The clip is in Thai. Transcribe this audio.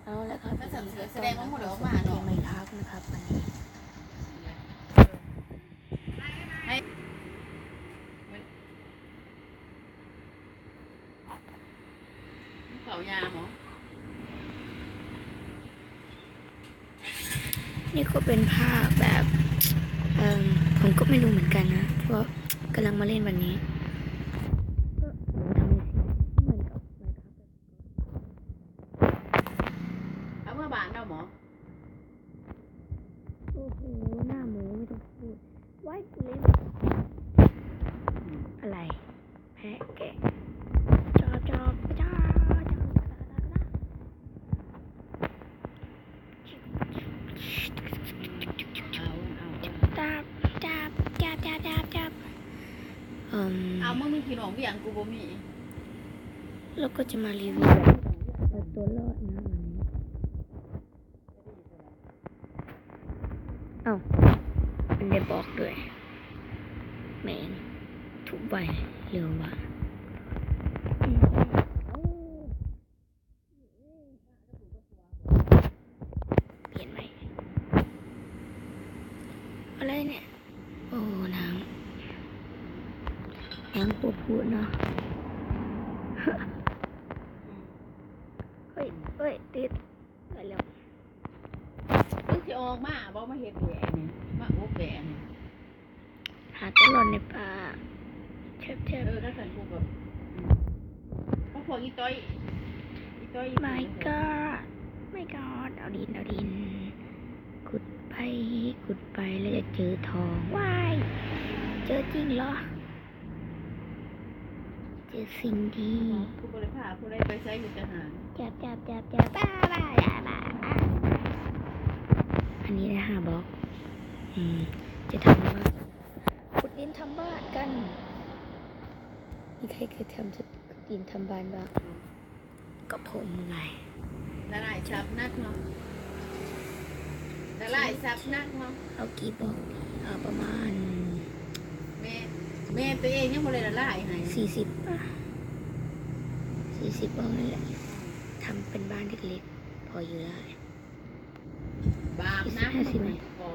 เอาละครับ แสดงว่าหมดแล้วมาเนาะ ไม่พักนะครับวันนี้เขายาหมอ นี่ก็เป็นภาพแบบผมก็ไม่รู้เหมือนกันนะเพราะกำลังมาเล่นวันนี้ก็ทำในสิ่งเหมือนกับเอาเมื่อบานเราหมอ โอ้โหหน้าหมูไม่ต้องพูดไว้กูเล่นอะไรแพะแกะจอบจอบจอบจอบจับจับจับจับจับจับเอามึงมีพี่น้องเบี้ยงกูบ่มี แล้วก็จะมารีวิวแบบตัวรอดนะวันนี้มันได้บอกด้วยแมงทุบไปเร็วว่ะเปลี่ยนไหมอะไรเนี่ยโอ้น้ำปูดเนาะเฮ้ยติดไปแล้ว มึงสิออกมาบ่มาเฮ็ดแหนี่มาโอบแหนี่ หาตลอดในป่าเชิบถ้าสันกูแบบพวกอีต้อยไม่ก็เอาดินขุดไปแล้วจะเจอทองว้ายเจอจริงเหรอเจอสิ่งดี กูบ่ได้พาผู้ใดไปใช้อยู่ทหาร จับบ้าอันนี้นะ5 บล็อกจะทำบ้านขุดดินทำบ้านกันมีใครเคยทำขุดดินทำบ้านบ้างก็ผมไงละลายซับนักเนาะละลายซับนักเนาะ เอากี่บล็อกประมาณแม่ตัวเองยังบ่ได้ละลายให้40 ป่ะ40 บล็อกนั่นแหละทำเป็นบ้านเล็กๆพออยู่ได้บาปนะขอ